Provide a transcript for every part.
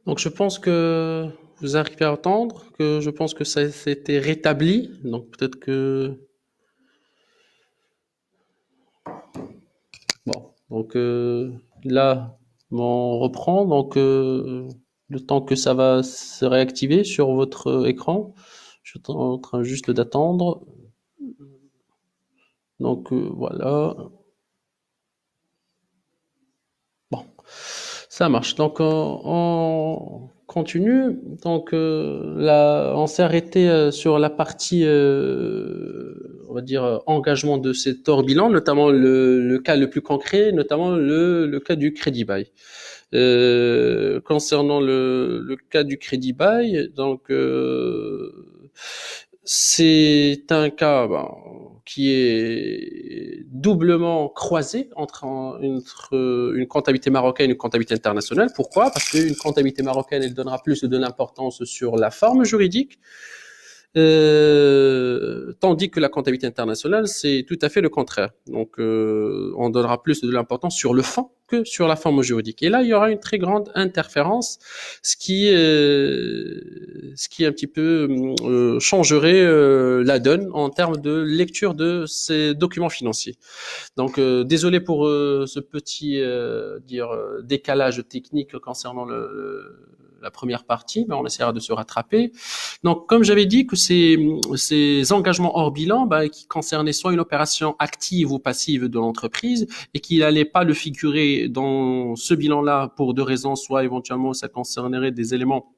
Donc, je pense que vous arrivez à entendre, que je pense que ça s'était rétabli. Donc, peut-être que... Bon, donc là, on reprend. Donc, le temps que ça va se réactiver sur votre écran, je suis en train juste d'attendre. Donc, voilà. Bon, ça marche. Donc, on continue. Donc, là, on s'est arrêté sur la partie, on va dire, engagement de cet hors bilan, notamment le cas le plus concret, notamment le cas du crédit bail. Concernant le cas du crédit bail, donc c'est un cas qui est doublement croisé entre une comptabilité marocaine et une comptabilité internationale. Pourquoi? Parce qu'une comptabilité marocaine, elle donnera plus de l'importance sur la forme juridique, tandis que la comptabilité internationale, c'est tout à fait le contraire. Donc, on donnera plus de l'importance sur le fond que sur la forme juridique. Et là, il y aura une très grande interférence, ce qui un petit peu changerait la donne en termes de lecture de ces documents financiers. Donc, désolé pour ce petit décalage technique concernant la première partie, mais on essaiera de se rattraper. Donc, comme j'avais dit que ces engagements hors bilan, qui concernaient soit une opération active ou passive de l'entreprise et qui n'allait pas le figurer dans ce bilan-là pour deux raisons, soit éventuellement ça concernerait des éléments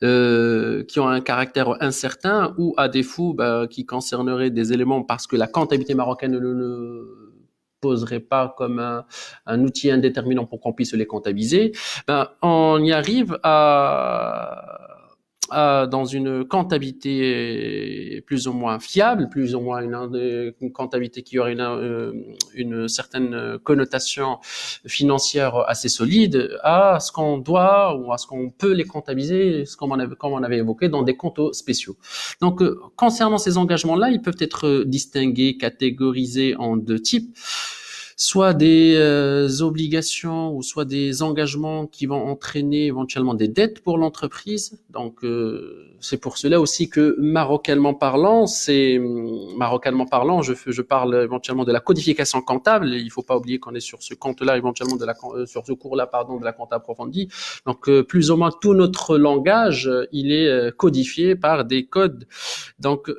qui ont un caractère incertain ou à défaut qui concerneraient des éléments parce que la comptabilité marocaine ne le poserait pas comme un outil indéterminant pour qu'on puisse les comptabiliser, on y arrive dans une comptabilité plus ou moins fiable, plus ou moins une comptabilité qui aurait une certaine connotation financière assez solide, à ce qu'on doit ou à ce qu'on peut les comptabiliser, comme on avait évoqué, dans des comptes spéciaux. Donc, concernant ces engagements-là, ils peuvent être distingués, catégorisés en deux types, soit des obligations ou soit des engagements qui vont entraîner éventuellement des dettes pour l'entreprise. Donc c'est pour cela aussi que marocalement parlant, je parle éventuellement de la codification comptable. Il ne faut pas oublier qu'on est sur ce compte-là éventuellement sur ce cours-là pardon de la compta approfondie. Donc plus ou moins tout notre langage, il est codifié par des codes. Donc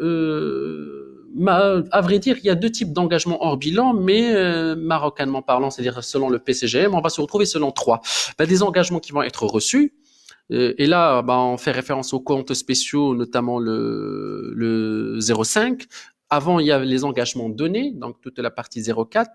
à vrai dire, il y a deux types d'engagement hors bilan, mais marocanement parlant, c'est-à-dire selon le PCGM, on va se retrouver selon trois. Des engagements qui vont être reçus. Et là, on fait référence aux comptes spéciaux, notamment le 05. Avant, il y avait les engagements donnés, donc toute la partie 04,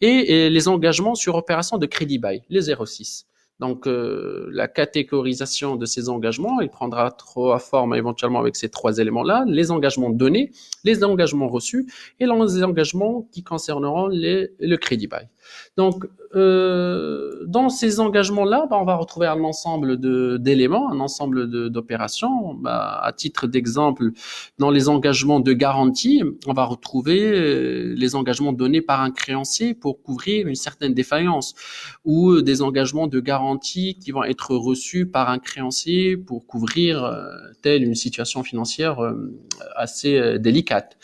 et les engagements sur opération de crédit bail, les 06. Donc, la catégorisation de ces engagements, il prendra trois formes éventuellement avec ces trois éléments-là, les engagements donnés, les engagements reçus et les engagements qui concerneront le crédit bail. Donc, dans ces engagements-là, on va retrouver un ensemble d'éléments, un ensemble d'opérations. À titre d'exemple, dans les engagements de garantie, on va retrouver les engagements donnés par un créancier pour couvrir une certaine défaillance ou des engagements de garantie qui vont être reçus par un créancier pour couvrir telle une situation financière assez délicate.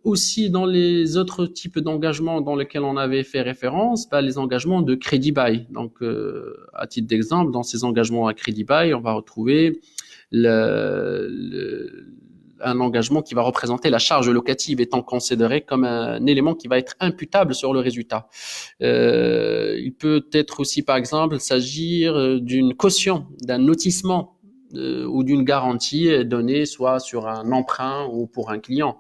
Aussi, dans les autres types d'engagements dans lesquels on avait fait référence, les engagements de crédit bail. Donc, à titre d'exemple, dans ces engagements à crédit bail, on va retrouver un engagement qui va représenter la charge locative étant considéré comme un élément qui va être imputable sur le résultat. Il peut être aussi, par exemple, s'agir d'une caution, d'un notissement ou d'une garantie donnée soit sur un emprunt ou pour un client.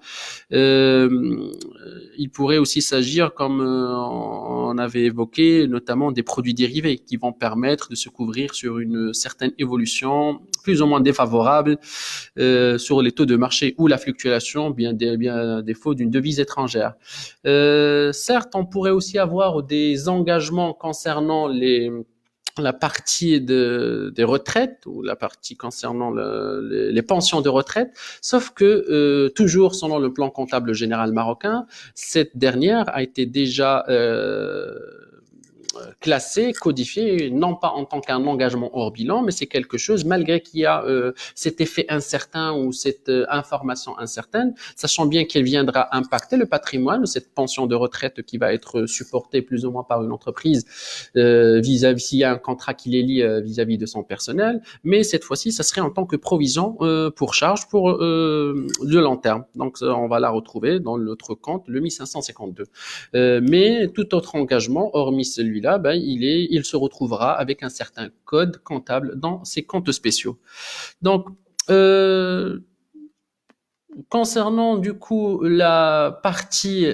Il pourrait aussi s'agir, comme on avait évoqué, notamment des produits dérivés qui vont permettre de se couvrir sur une certaine évolution plus ou moins défavorable sur les taux de marché ou la fluctuation, bien défaut d'une devise étrangère. Certes, on pourrait aussi avoir des engagements concernant la partie des retraites ou la partie concernant les pensions de retraite, sauf que toujours selon le plan comptable général marocain, cette dernière a été déjà classé, codifié, non pas en tant qu'un engagement hors bilan, mais c'est quelque chose, malgré qu'il y a cet effet incertain ou cette information incertaine, sachant bien qu'elle viendra impacter le patrimoine, cette pension de retraite qui va être supportée plus ou moins par une entreprise vis-à-vis s'il y a un contrat qui les lie vis-à-vis de son personnel, mais cette fois-ci, ça serait en tant que provision pour charge pour le long terme. Donc, on va la retrouver dans notre compte, le 1552. Mais tout autre engagement, hormis celui-là, ben, il se retrouvera avec un certain code comptable dans ces comptes spéciaux. Donc, concernant du coup la partie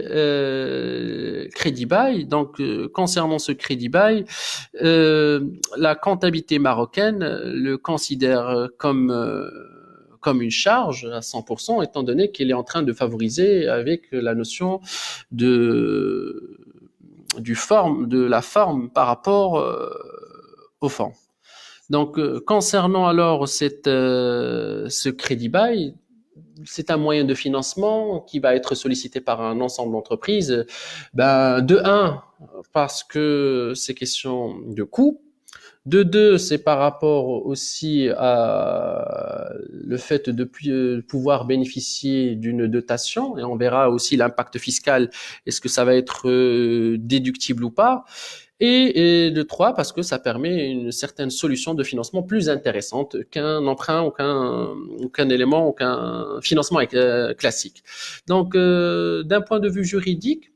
crédit bail, donc concernant ce crédit bail, la comptabilité marocaine le considère comme une charge à 100%, étant donné qu'elle est en train de favoriser avec la notion de de la forme par rapport au fond. Donc, concernant alors ce crédit bail, c'est un moyen de financement qui va être sollicité par un ensemble d'entreprises. Ben, de un, parce que c'est question de coût. De deux, c'est par rapport aussi à le fait de pouvoir bénéficier d'une dotation, et on verra aussi l'impact fiscal, est-ce que ça va être déductible ou pas. Et de trois, parce que ça permet une certaine solution de financement plus intéressante qu'un emprunt ou qu'un élément ou qu'un financement classique. Donc, d'un point de vue juridique,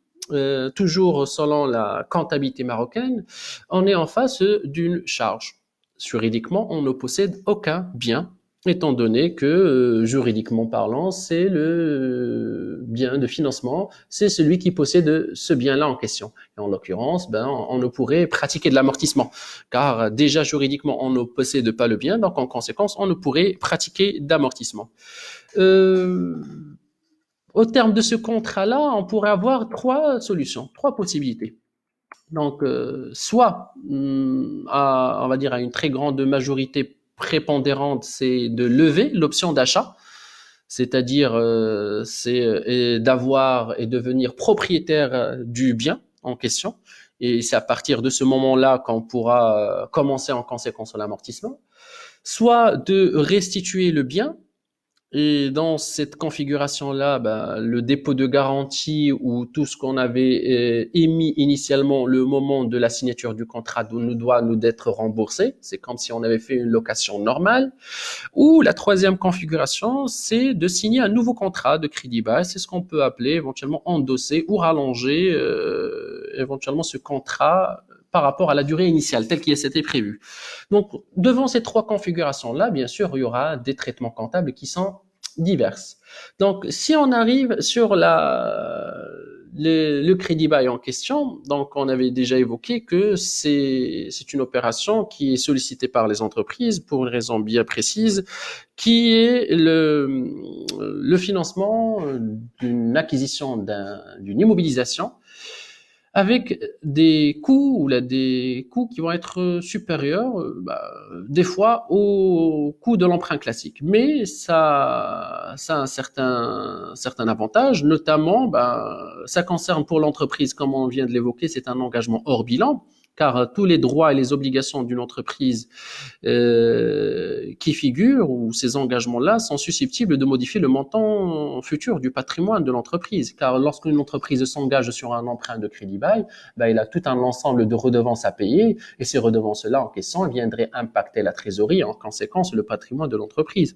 toujours selon la comptabilité marocaine, on est en face d'une charge. Juridiquement, on ne possède aucun bien, étant donné que, juridiquement parlant, c'est le bien de financement, c'est celui qui possède ce bien-là en question. Et en l'occurrence, ben, on ne pourrait pratiquer de l'amortissement, car déjà juridiquement, on ne possède pas le bien, donc en conséquence, on ne pourrait pratiquer d'amortissement. Au terme de ce contrat-là, on pourrait avoir trois solutions, trois possibilités. Donc, soit, on va dire à une très grande majorité prépondérante, c'est de lever l'option d'achat, c'est-à-dire c'est d'avoir et devenir propriétaire du bien en question. Et c'est à partir de ce moment-là qu'on pourra commencer en conséquence l'amortissement. Soit de restituer le bien. Et dans cette configuration-là, ben, le dépôt de garantie ou tout ce qu'on avait émis initialement le moment de la signature du contrat doit nous être remboursé. C'est comme si on avait fait une location normale. Ou la troisième configuration, c'est de signer un nouveau contrat de crédit bail. C'est ce qu'on peut appeler éventuellement endosser ou rallonger éventuellement ce contrat par rapport à la durée initiale, telle qu'il s'était prévu. Donc, devant ces trois configurations-là, bien sûr, il y aura des traitements comptables qui sont diverses. Donc, si on arrive sur le crédit bail en question, donc on avait déjà évoqué que c'est une opération qui est sollicitée par les entreprises pour une raison bien précise, qui est le financement d'une acquisition d'une immobilisation avec des coûts ou là, des coûts qui vont être supérieurs des fois au coût de l'emprunt classique. Mais ça a un certain avantage, notamment ça concerne pour l'entreprise, comme on vient de l'évoquer, c'est un engagement hors bilan, car tous les droits et les obligations d'une entreprise qui figurent ou ces engagements-là sont susceptibles de modifier le montant futur du patrimoine de l'entreprise. Car lorsqu'une entreprise s'engage sur un emprunt de crédit bail, il a tout un ensemble de redevances à payer et ces redevances-là en question viendraient impacter la trésorerie et en conséquence le patrimoine de l'entreprise.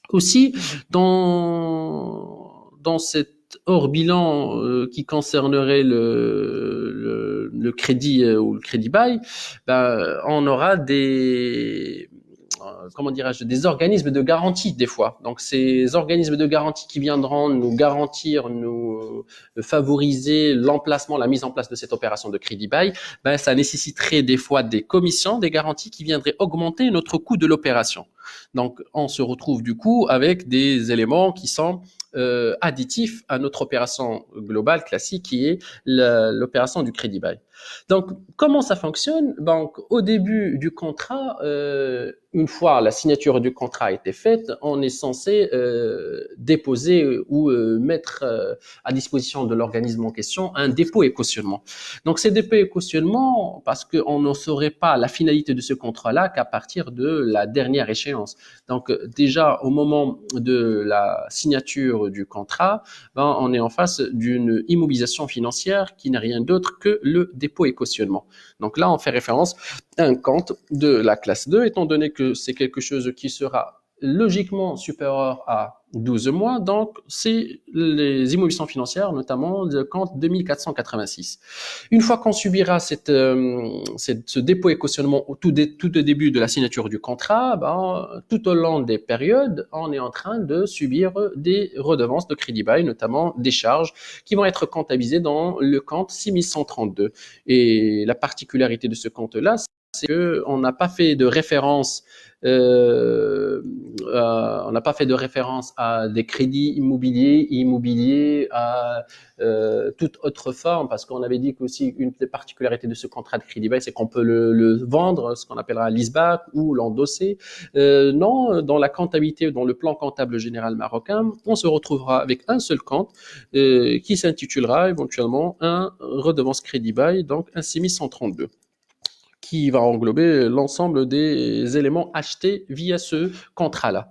Aussi, dans cette hors bilan qui concernerait le crédit ou le crédit bail, on aura des des organismes de garantie des fois. Donc ces organismes de garantie qui viendront nous garantir, nous favoriser l'emplacement, la mise en place de cette opération de crédit bail, ça nécessiterait des fois des commissions, des garanties qui viendraient augmenter notre coût de l'opération. Donc, on se retrouve du coup avec des éléments qui sont additifs à notre opération globale classique qui est l'opération du crédit bail. Donc, comment ça fonctionne? Donc, au début du contrat, une fois la signature du contrat a été faite, on est censé déposer ou mettre à disposition de l'organisme en question un dépôt et cautionnement. Donc, ces dépôts et cautionnements, parce qu'on ne saurait pas la finalité de ce contrat-là qu'à partir de la dernière échéance. Donc, déjà, au moment de la signature du contrat, ben, on est en face d'une immobilisation financière qui n'est rien d'autre que le dépôt et cautionnement. Donc là, on fait référence à un compte de la classe 2, étant donné que c'est quelque chose qui sera logiquement supérieur à 12 mois, donc c'est les immobilisations financières, notamment le compte 2486. Une fois qu'on subira ce dépôt et cautionnement tout au début de la signature du contrat, ben, tout au long des périodes, on est en train de subir des redevances de crédit bail, notamment des charges qui vont être comptabilisées dans le compte 6132. Et la particularité de ce compte-là, c'est qu'on n'a pas fait de référence on n'a pas fait de référence à des crédits immobiliers, à toute autre forme, parce qu'on avait dit qu'aussi une des particularités de ce contrat de crédit bail, c'est qu'on peut le vendre, ce qu'on appellera leaseback, ou l'endosser. Non, dans la comptabilité, dans le plan comptable général marocain, on se retrouvera avec un seul compte qui s'intitulera éventuellement un redevance crédit bail, donc un 6132 qui va englober l'ensemble des éléments achetés via ce contrat-là.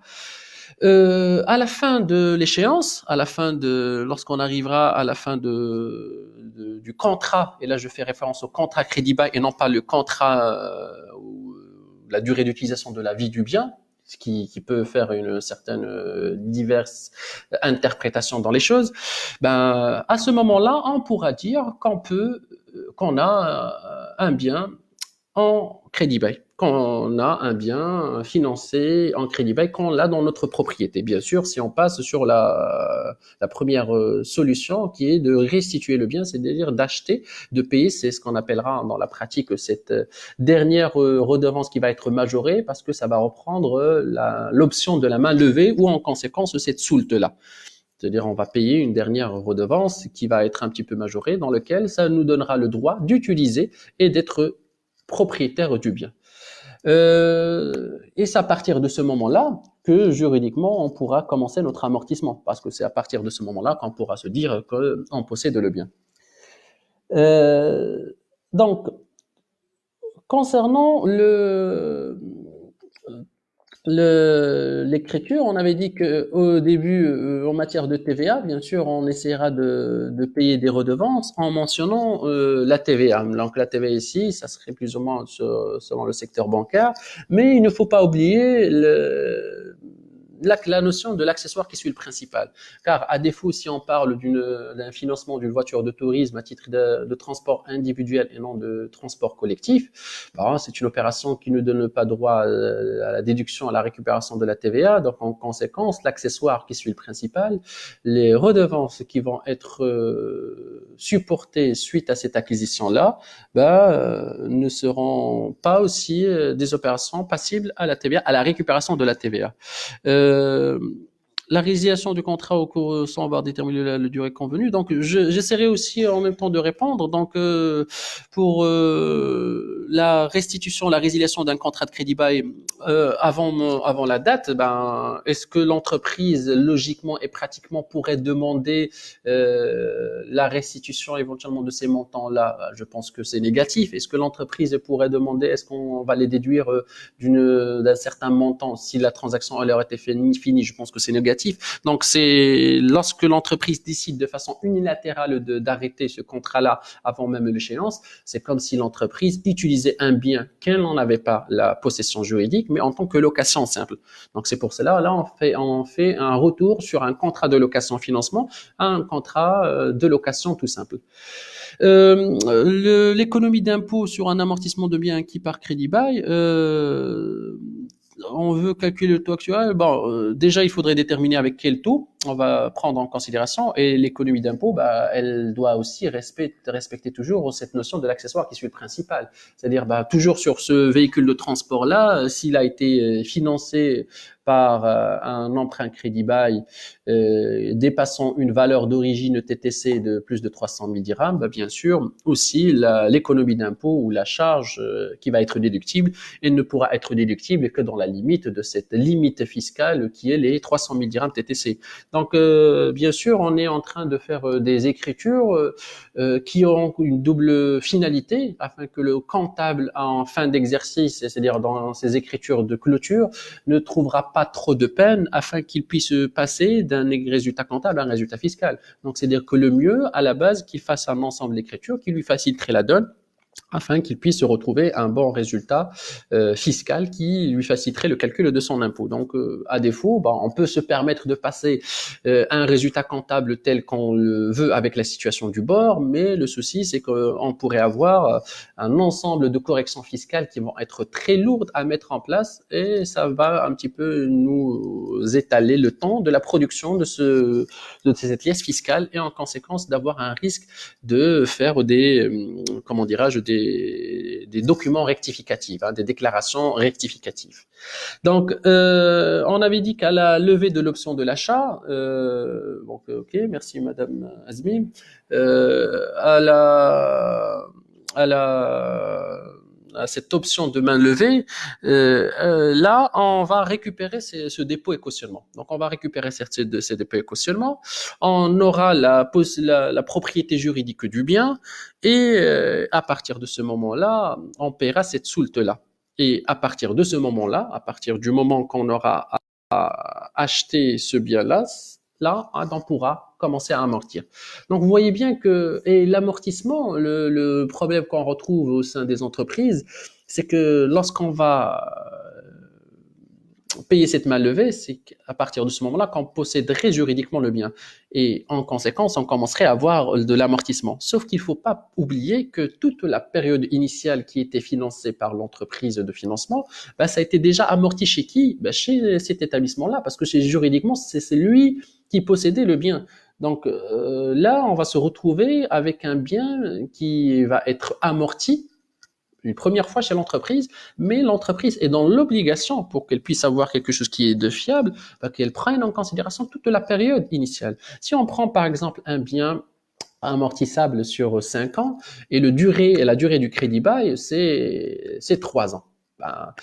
À la fin de l'échéance, lorsqu'on arrivera à la fin du contrat, et là je fais référence au contrat crédit bail et non pas le contrat ou la durée d'utilisation de la vie du bien, ce qui peut faire une certaine diverse interprétation dans les choses. Ben à ce moment-là, on pourra dire qu'on a un bien en crédit bail, quand on a un bien financé en crédit bail, quand on l'a dans notre propriété. Bien sûr, si on passe sur la première solution qui est de restituer le bien, c'est-à-dire d'acheter, de payer, c'est ce qu'on appellera dans la pratique cette dernière redevance qui va être majorée parce que ça va reprendre l'option de la main levée ou en conséquence cette soulte-là. C'est-à-dire, on va payer une dernière redevance qui va être un petit peu majorée, dans lequel ça nous donnera le droit d'utiliser et d'être propriétaire du bien. Et c'est à partir de ce moment-là que juridiquement on pourra commencer notre amortissement, parce que c'est à partir de ce moment-là qu'on pourra se dire qu'on possède le bien. Donc, concernant l'écriture, on avait dit que au début, en matière de TVA, bien sûr, on essaiera de payer des redevances en mentionnant la TVA. Donc la TVA ici, ça serait plus ou moins selon le secteur bancaire, mais il ne faut pas oublier la notion de l'accessoire qui suit le principal. Car à défaut, si on parle d'un financement d'une voiture de tourisme à titre de transport individuel et non de transport collectif, bah, c'est une opération qui ne donne pas droit à la déduction, à la récupération de la TVA. Donc en conséquence, l'accessoire qui suit le principal, les redevances qui vont être supportées suite à cette acquisition-là, bah, ne seront pas aussi des opérations passibles à la TVA, à la récupération de la TVA. La résiliation du contrat au cours sans avoir déterminé la durée convenue. Donc, j'essaierai aussi en même temps de répondre. Donc, pour la restitution, la résiliation d'un contrat de crédit bail avant la date, ben, est-ce que l'entreprise logiquement et pratiquement pourrait demander la restitution éventuellement de ces montants-là? Je pense que c'est négatif. Est-ce que l'entreprise pourrait demander, est-ce qu'on va les déduire d'un certain montant si la transaction elle aurait été finie? Je pense que c'est négatif. Donc c'est lorsque l'entreprise décide de façon unilatérale d'arrêter ce contrat-là avant même l'échéance, c'est comme si l'entreprise utilisait un bien qu'elle n'en avait pas la possession juridique, mais en tant que location simple. Donc c'est pour cela, là on fait un retour sur un contrat de location-financement à un contrat de location tout simple. L'économie d'impôt sur un amortissement de biens acquis par crédit bail, on veut calculer le taux actuel. Bon, déjà, il faudrait déterminer avec quel taux. on va prendre en considération. Et l'économie d'impôt, bah, elle doit aussi respecter toujours cette notion de l'accessoire qui suit le principal. C'est-à-dire, bah, toujours sur ce véhicule de transport-là, s'il a été financé par un emprunt crédit bail dépassant une valeur d'origine TTC de plus de 300 000 dirhams, bah, bien sûr, aussi l'économie d'impôt ou la charge qui va être déductible, elle ne pourra être déductible que dans la limite de cette limite fiscale qui est les 300 000 dirhams TTC. Donc, bien sûr, on est en train de faire des écritures qui auront une double finalité afin que le comptable en fin d'exercice, c'est-à-dire dans ses écritures de clôture, ne trouvera pas trop de peine afin qu'il puisse passer d'un résultat comptable à un résultat fiscal. Donc, c'est-à-dire que le mieux, à la base, qu'il fasse un ensemble d'écritures qui lui faciliterait la donne afin qu'il puisse retrouver un bon résultat fiscal qui lui faciliterait le calcul de son impôt. Donc, à défaut, bah, on peut se permettre de passer un résultat comptable tel qu'on le veut avec la situation du bord, mais le souci, c'est qu'on pourrait avoir un ensemble de corrections fiscales qui vont être très lourdes à mettre en place et ça va un petit peu nous étaler le temps de la production de cette pièce fiscale et en conséquence d'avoir un risque de faire comment dirais-je, des documents rectificatifs, hein, des déclarations rectificatives. Donc, on avait dit qu'à la levée de l'option de l'achat, donc, ok, merci Madame Azmi, à la à cette option de main levée, là, on va récupérer ce dépôt et cautionnement. Donc, on va récupérer ces dépôts et cautionnements. On aura la propriété juridique du bien et à partir de ce moment-là, on paiera cette soulte-là. Et à partir de ce moment-là, à partir du moment qu'on aura acheté ce bien-là, là, on pourra commencer à amortir. Donc, vous voyez bien que, et l'amortissement, le problème qu'on retrouve au sein des entreprises, c'est que lorsqu'on va payer cette main levée, c'est qu'à partir de ce moment-là qu'on posséderait juridiquement le bien. Et en conséquence, on commencerait à avoir de l'amortissement. Sauf qu'il ne faut pas oublier que toute la période initiale qui était financée par l'entreprise de financement, bah, ça a été déjà amorti chez qui? Bah, chez cet établissement-là, parce que juridiquement, c'est lui qui possédait le bien. Donc là, on va se retrouver avec un bien qui va être amorti une première fois chez l'entreprise, mais l'entreprise est dans l'obligation, pour qu'elle puisse avoir quelque chose qui est de fiable, qu'elle prenne en considération toute la période initiale. Si on prend par exemple un bien amortissable sur 5 ans et la durée du crédit bail, c'est 3 ans. Ben,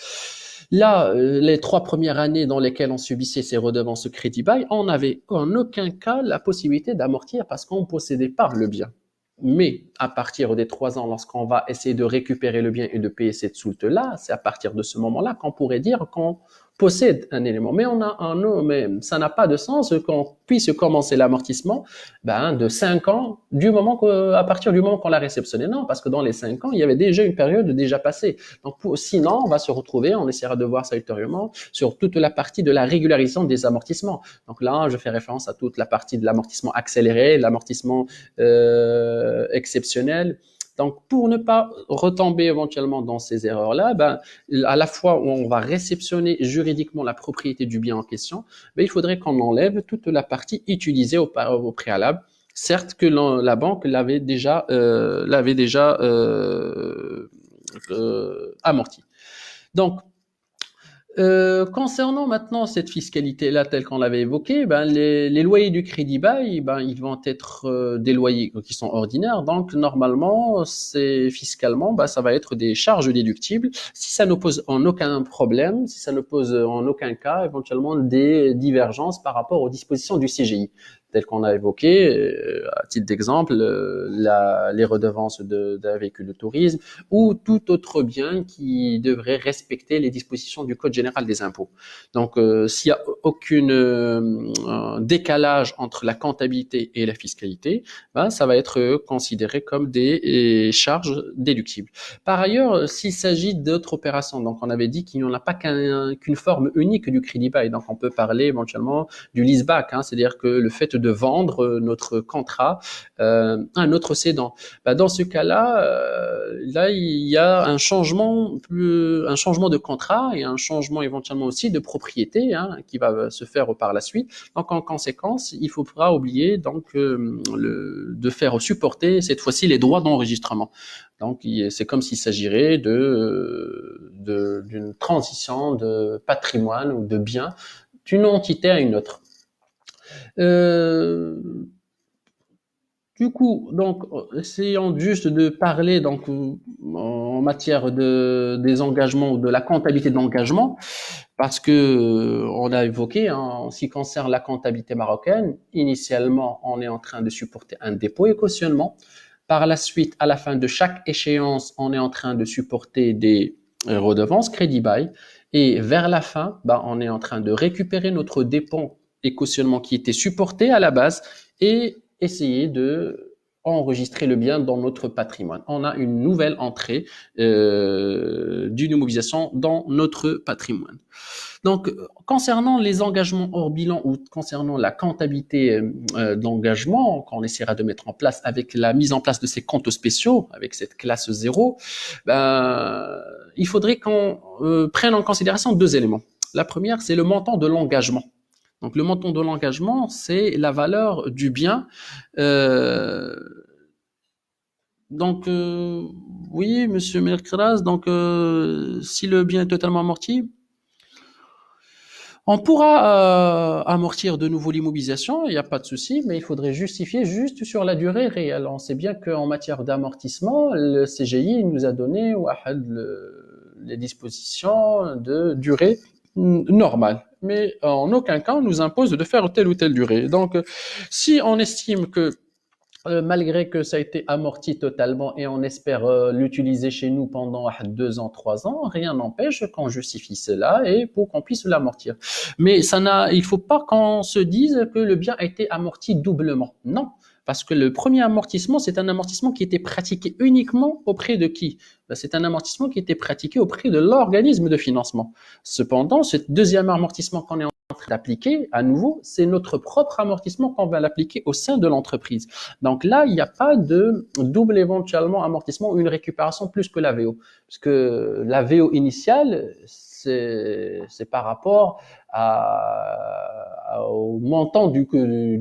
là, les 3 premières années dans lesquelles on subissait ces redevances crédit bail, on n'avait en aucun cas la possibilité d'amortir parce qu'on ne possédait pas le bien. Mais à partir des 3 ans, lorsqu'on va essayer de récupérer le bien et de payer cette soulte-là, c'est à partir de ce moment-là qu'on pourrait dire qu'on possède un élément. Mais ça n'a pas de sens qu'on puisse commencer l'amortissement de 5 ans à partir du moment qu'on l'a réceptionné. Non, parce que dans les 5 ans, il y avait déjà une période déjà passée. Donc, sinon, on va se retrouver, on essaiera de voir ça ultérieurement, sur toute la partie de la régularisation des amortissements. Donc là, je fais référence à toute la partie de l'amortissement accéléré, l'amortissement exceptionnel. Donc, pour ne pas retomber éventuellement dans ces erreurs-là, à la fois où on va réceptionner juridiquement la propriété du bien en question, il faudrait qu'on enlève toute la partie utilisée au préalable. Certes que la banque l'avait déjà amorti. Donc, concernant maintenant cette fiscalité-là, telle qu'on l'avait évoquée, les loyers du crédit bail, ils vont être des loyers qui sont ordinaires. Donc, normalement, c'est fiscalement, ça va être des charges déductibles. Si ça ne pose en aucun problème, si ça ne pose en aucun cas, éventuellement, des divergences par rapport aux dispositions du CGI. Tel qu'on a évoqué, à titre d'exemple, les redevances d'un véhicule de tourisme ou tout autre bien qui devrait respecter les dispositions du Code général des impôts. Donc, s'il n'y a aucun décalage entre la comptabilité et la fiscalité, ça va être considéré comme des charges déductibles. Par ailleurs, s'il s'agit d'autres opérations, donc on avait dit qu'il n'y en a pas qu'une forme unique du crédit bail, donc on peut parler éventuellement du leaseback, c'est-à-dire que le fait de vendre notre contrat à un autre cédant. Bah, dans ce cas-là, là il y a un changement de contrat et un changement éventuellement aussi de propriété hein, qui va se faire par la suite. Donc en conséquence, il faudra oublier donc de faire supporter cette fois-ci les droits d'enregistrement. Donc c'est comme s'il s'agirait d'une transition de patrimoine ou de biens d'une entité à une autre. Euh, du coup, donc, essayons juste de parler donc en matière des engagements ou de la comptabilité de l'engagement, parce que on a évoqué hein, en ce qui concerne la comptabilité marocaine, initialement, on est en train de supporter un dépôt et cautionnement. Par la suite, à la fin de chaque échéance, on est en train de supporter des redevances, crédit bail, et vers la fin, bah, on est en train de récupérer notre dépôt et cautionnement qui était supporté à la base et essayer de enregistrer le bien dans notre patrimoine. On a une nouvelle entrée d'une immobilisation dans notre patrimoine. Donc, concernant les engagements hors bilan ou concernant la comptabilité d'engagement qu'on essaiera de mettre en place avec la mise en place de ces comptes spéciaux, avec cette classe 0, ben, il faudrait qu'on prenne en considération deux éléments. La première, c'est le montant de l'engagement. Donc, le montant de l'engagement, c'est la valeur du bien. Euh, donc, oui, Monsieur Merkraz, donc si le bien est totalement amorti, on pourra amortir de nouveau l'immobilisation, il n'y a pas de souci, mais il faudrait justifier juste sur la durée réelle. On sait bien qu'en matière d'amortissement, le CGI nous a donné les dispositions de durée normale. Mais en aucun cas, on nous impose de faire telle ou telle durée. Donc, si on estime que malgré que ça a été amorti totalement et on espère l'utiliser chez nous pendant 2 ans, 3 ans, rien n'empêche qu'on justifie cela et pour qu'on puisse l'amortir. Mais il faut pas qu'on se dise que le bien a été amorti doublement. Non. Parce que le premier amortissement, c'est un amortissement qui était pratiqué uniquement auprès de qui? C'est un amortissement qui était pratiqué auprès de l'organisme de financement. Cependant, ce deuxième amortissement qu'on est en train d'appliquer, à nouveau, c'est notre propre amortissement qu'on va l'appliquer au sein de l'entreprise. Donc là, il n'y a pas de double éventuellement amortissement ou une récupération plus que la VO. Parce que la VO initiale, c'est par rapport au montant du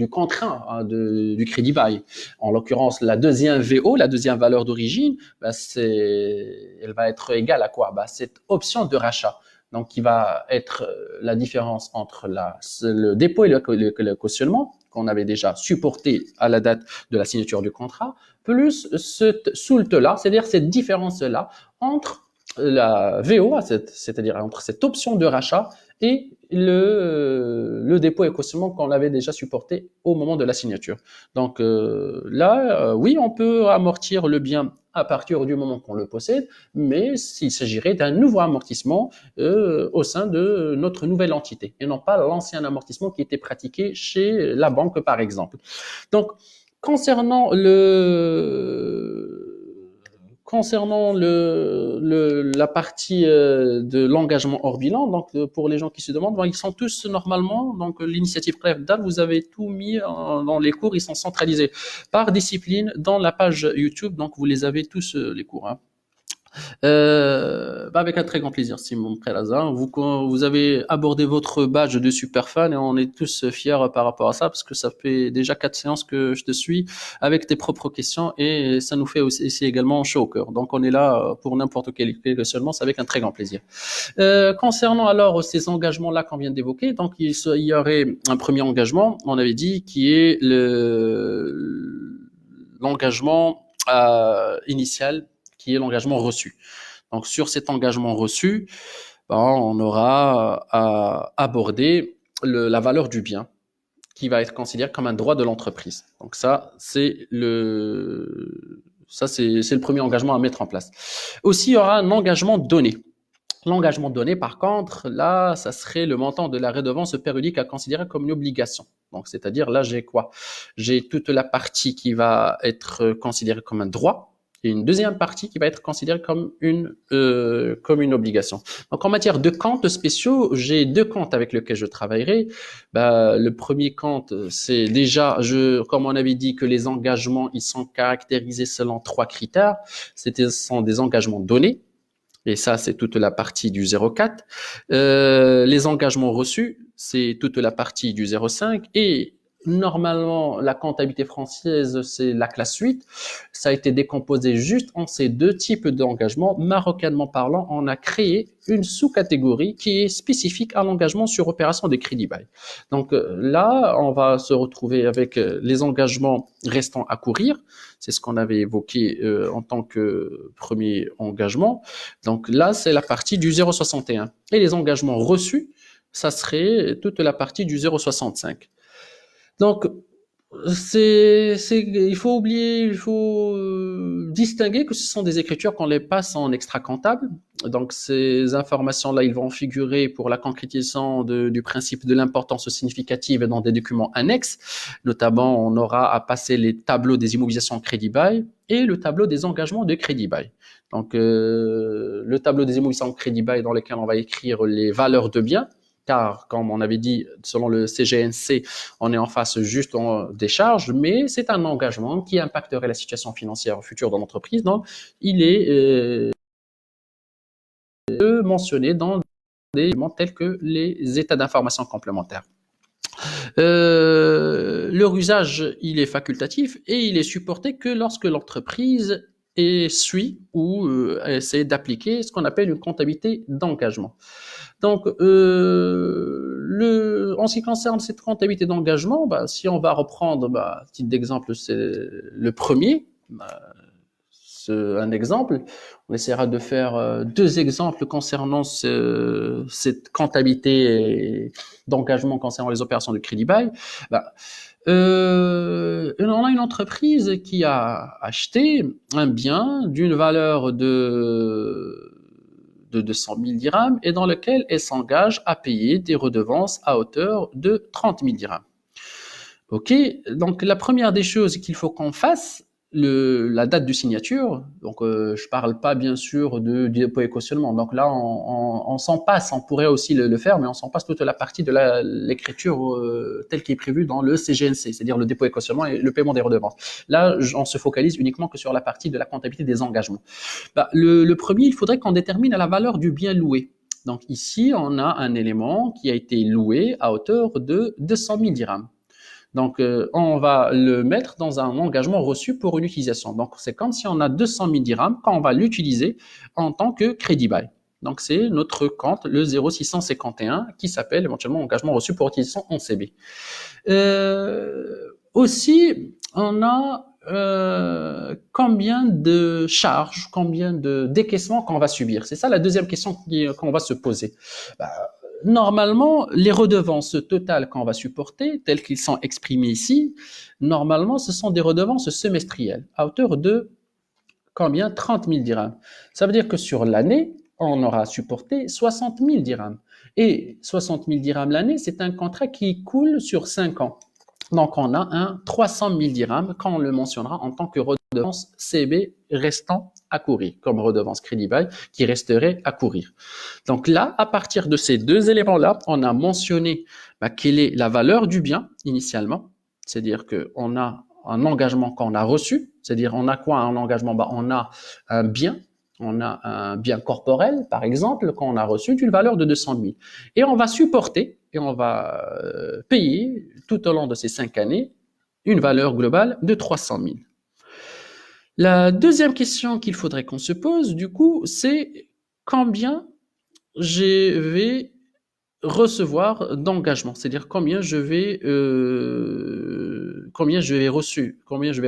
contrat hein, du crédit bail. En l'occurrence, la deuxième VO, la deuxième valeur d'origine, bah, elle va être égale à quoi? Bah, cette option de rachat. Donc, qui va être la différence entre le dépôt et le cautionnement qu'on avait déjà supporté à la date de la signature du contrat, plus ce soulte-là, c'est-à-dire cette différence-là entre la VO, c'est-à-dire entre cette option de rachat et le dépôt et cautionnement qu'on avait déjà supporté au moment de la signature. Donc là, oui, on peut amortir le bien à partir du moment qu'on le possède, mais s'il s'agirait d'un nouveau amortissement au sein de notre nouvelle entité, et non pas l'ancien amortissement qui était pratiqué chez la banque, par exemple. Donc, concernant la partie de l'engagement hors bilan, donc pour les gens qui se demandent, ils sont tous normalement, donc l'initiative Prevdal, vous avez tout mis dans les cours, ils sont centralisés par discipline dans la page YouTube, donc vous les avez tous les cours. Hein. Avec un très grand plaisir, Simon Prelazin. Vous avez abordé votre badge de super fan et on est tous fiers par rapport à ça parce que ça fait déjà 4 séances que je te suis avec tes propres questions et ça nous fait aussi également chaud au cœur. Donc on est là pour n'importe quel questionnement, c'est avec un très grand plaisir. Concernant alors ces engagements-là qu'on vient d'évoquer, donc il y aurait un premier engagement, on avait dit, qui est l'engagement initial qui est l'engagement reçu. Donc sur cet engagement reçu, on aura à aborder la valeur du bien qui va être considéré comme un droit de l'entreprise. Donc ça, c'est le premier engagement à mettre en place. Aussi, il y aura un engagement donné. L'engagement donné, par contre, là, ça serait le montant de la redevance périodique à considérer comme une obligation. Donc, c'est-à-dire, là, j'ai quoi? J'ai toute la partie qui va être considérée comme un droit, et une deuxième partie qui va être considérée comme une obligation. Donc, en matière de comptes spéciaux, j'ai deux comptes avec lesquels je travaillerai. Bah, le premier compte, c'est déjà, comme on avait dit que les engagements, ils sont caractérisés selon trois critères. Ce sont des engagements donnés. Et ça, c'est toute la partie du 0,4. Les engagements reçus, c'est toute la partie du 0,5. Et normalement, la comptabilité française, c'est la classe 8. Ça a été décomposé juste en ces deux types d'engagements. Marocanement parlant, on a créé une sous-catégorie qui est spécifique à l'engagement sur opération de crédit bail. Donc là, on va se retrouver avec les engagements restants à courir. C'est ce qu'on avait évoqué en tant que premier engagement. Donc là, c'est la partie du 0,61. Et les engagements reçus, ça serait toute la partie du 0,65. Donc, il faut distinguer que ce sont des écritures qu'on les passe en extra-comptable. Donc, ces informations-là, ils vont figurer pour la concrétisation du principe de l'importance significative dans des documents annexes. Notamment, on aura à passer les tableaux des immobilisations crédit bail et le tableau des engagements de crédit bail. Donc, le tableau des immobilisations crédit bail dans lequel on va écrire les valeurs de biens, car, comme on avait dit, selon le CGNC, on est en face juste des charges, mais c'est un engagement qui impacterait la situation financière future de l'entreprise. Donc, il est mentionné dans des éléments tels que les états d'information complémentaires. Leur usage, il est facultatif et il est supporté que lorsque l'entreprise suit ou essaie d'appliquer ce qu'on appelle une comptabilité d'engagement. Donc, en ce qui concerne cette comptabilité d'engagement, bah, si on va reprendre, bah, titre d'exemple, c'est le premier, bah, un exemple. On essaiera de faire deux exemples concernant cette comptabilité d'engagement concernant les opérations de crédit bail. Bah, on a une entreprise qui a acheté un bien d'une valeur de 200 000 dirhams et dans lequel elle s'engage à payer des redevances à hauteur de 30 000 dirhams. Ok, donc la première des choses qu'il faut qu'on fasse, la date de signature. Donc, je parle pas bien sûr du dépôt et cautionnement. Donc là, on s'en passe. On pourrait aussi le faire, mais on s'en passe toute la partie de l'écriture telle qui est prévue dans le CGNC, c'est-à-dire le dépôt et cautionnement et le paiement des redevances. Là, on se focalise uniquement que sur la partie de la comptabilité des engagements. Bah, le premier, il faudrait qu'on détermine la valeur du bien loué. Donc ici, on a un élément qui a été loué à hauteur de 200 000 dirhams. Donc, on va le mettre dans un engagement reçu pour une utilisation. Donc, c'est comme si on a 200 000 dirhams quand on va l'utiliser en tant que crédit bail. Donc, c'est notre compte, le 0651, qui s'appelle éventuellement engagement reçu pour utilisation en CB. Aussi, on a combien de charges, combien de décaissements qu'on va subir. C'est ça la deuxième question qu'on va se poser. Bah, normalement, les redevances totales qu'on va supporter, telles qu'ils sont exprimées ici, normalement, ce sont des redevances semestrielles à hauteur de combien? 30 000 dirhams. Ça veut dire que sur l'année, on aura supporté 60 000 dirhams. Et 60 000 dirhams l'année, c'est un contrat qui coule sur 5 ans. Donc, on a un 300 000 dirhams quand on le mentionnera en tant que redevance CB restant à courir, comme redevance crédit bail qui resterait à courir. Donc là, à partir de ces deux éléments-là, on a mentionné quelle est la valeur du bien initialement, c'est-à-dire qu'on a un engagement qu'on a reçu, c'est-à-dire on a quoi un engagement? On a un bien. On a un bien corporel, par exemple, qu'on a reçu d'une valeur de 200 000. Et on va supporter et on va payer tout au long de ces 5 années une valeur globale de 300 000. La deuxième question qu'il faudrait qu'on se pose, du coup, c'est combien je vais recevoir d'engagement, c'est-à-dire combien je vais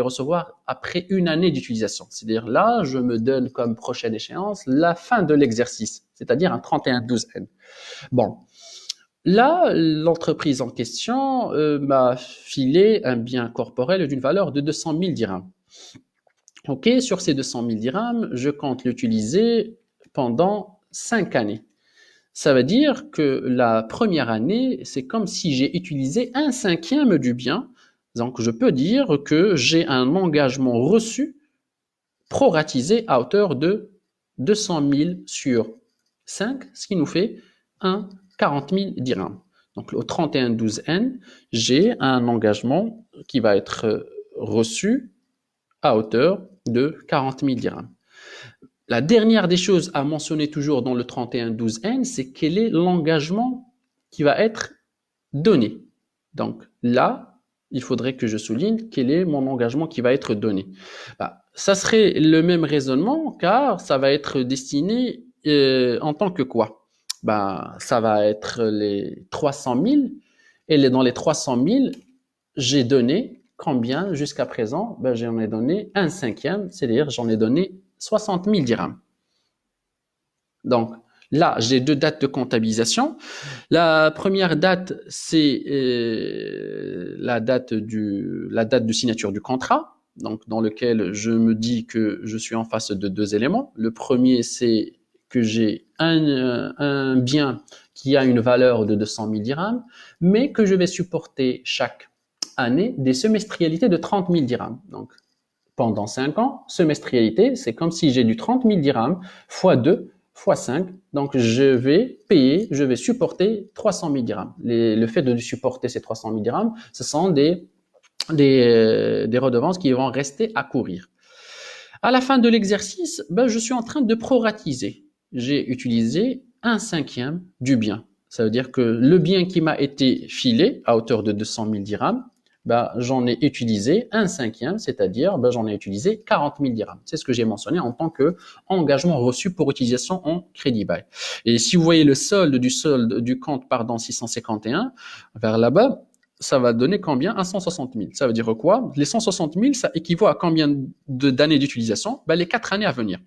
recevoir après une année d'utilisation. C'est-à-dire là, je me donne comme prochaine échéance la fin de l'exercice, c'est-à-dire un 31/12N. Bon, là, l'entreprise en question m'a filé un bien corporel d'une valeur de 200 000 dirhams. Ok, sur ces 200 000 dirhams, je compte l'utiliser pendant 5 années. Ça veut dire que la première année, c'est comme si j'ai utilisé 1/5 du bien. Donc, je peux dire que j'ai un engagement reçu proratisé à hauteur de 200 000 sur 5, ce qui nous fait 40 000 dirhams. Donc, au 31/12/N, j'ai un engagement qui va être reçu à hauteur de 40 000 dirhams. La dernière des choses à mentionner toujours dans le 31/12/N, c'est quel est l'engagement qui va être donné. Donc là, il faudrait que je souligne quel est mon engagement qui va être donné. Ça serait le même raisonnement car ça va être destiné en tant que quoi? Ça va être les 300 000 et dans les 300 000, j'ai donné combien jusqu'à présent? J'en ai donné un cinquième, c'est-à-dire j'en ai donné 60 000 dirhams. Donc là, j'ai deux dates de comptabilisation. La première date, c'est la date de signature du contrat, donc dans lequel je me dis que je suis en face de deux éléments. Le premier, c'est que j'ai un bien qui a une valeur de 200 000 dirhams, mais que je vais supporter chaque année des semestrialités de 30 000 dirhams. Donc, pendant 5 ans, semestrialité, c'est comme si j'ai du 30 000 dirhams fois 2 fois 5. Donc, je vais supporter 300 000 dirhams. Le fait de supporter ces 300 000 dirhams, ce sont des redevances qui vont rester à courir. À la fin de l'exercice, je suis en train de proratiser. J'ai utilisé un cinquième du bien. Ça veut dire que le bien qui m'a été filé à hauteur de 200 000 dirhams, j'en ai utilisé un cinquième, c'est-à-dire j'en ai utilisé 40 000 dirhams. C'est ce que j'ai mentionné en tant qu'engagement reçu pour utilisation en crédit bail. Et si vous voyez le solde du compte 651 vers là-bas, ça va donner combien? À 160 000. Ça veut dire quoi? Les 160 000, ça équivaut à combien d'années d'utilisation? Les 4 années à venir.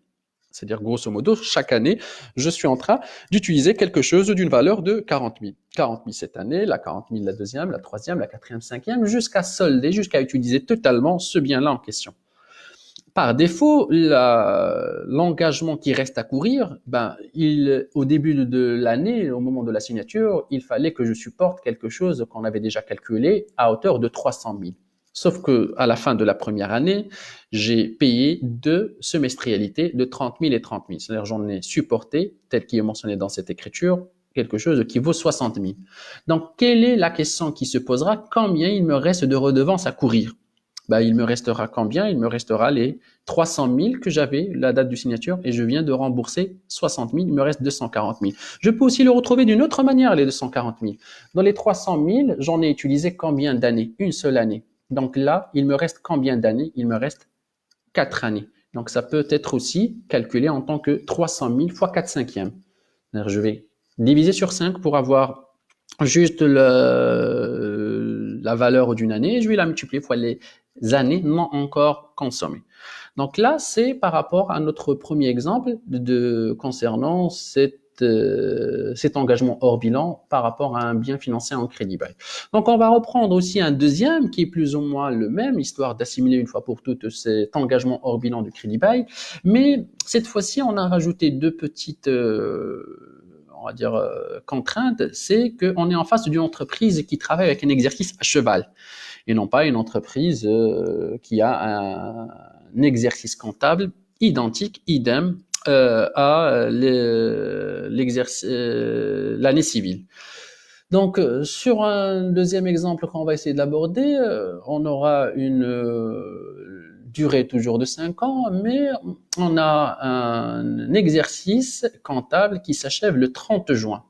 C'est-à-dire, grosso modo, chaque année, je suis en train d'utiliser quelque chose d'une valeur de 40 000. 40 000 cette année, la 40 000 la deuxième, la troisième, la quatrième, cinquième, jusqu'à solder, jusqu'à utiliser totalement ce bien-là en question. Par défaut, l'engagement qui reste à courir, au début de l'année, au moment de la signature, il fallait que je supporte quelque chose qu'on avait déjà calculé à hauteur de 300 000. Sauf que à la fin de la première année, j'ai payé deux semestrialités de 30 000 et 30 000. C'est-à-dire j'en ai supporté, tel qu'il est mentionné dans cette écriture, quelque chose qui vaut 60 000. Donc, quelle est la question qui se posera? Combien il me reste de redevances à courir? Il me restera combien? Il me restera les 300 000 que j'avais, la date de signature, et je viens de rembourser 60 000, il me reste 240 000. Je peux aussi le retrouver d'une autre manière, les 240 000. Dans les 300 000, j'en ai utilisé combien d'années? Une seule année. Donc là, il me reste combien d'années? Il me reste 4 années. Donc ça peut être aussi calculé en tant que 300 000 fois 4 cinquièmes. Je vais diviser sur 5 pour avoir juste la valeur d'une année. Je vais la multiplier fois les années non encore consommées. Donc là, c'est par rapport à notre premier exemple concernant cet engagement hors bilan par rapport à un bien financé en crédit bail. Donc on va reprendre aussi un deuxième qui est plus ou moins le même, histoire d'assimiler une fois pour toutes cet engagement hors bilan du crédit bail, mais cette fois-ci on a rajouté deux petites on va dire contrainte, c'est qu'on est en face d'une entreprise qui travaille avec un exercice à cheval et non pas une entreprise qui a un exercice comptable identique, idem à l'année civile. Donc, sur un deuxième exemple qu'on va essayer d'aborder, on aura une durée toujours de 5 ans, mais on a un exercice comptable qui s'achève le 30 juin.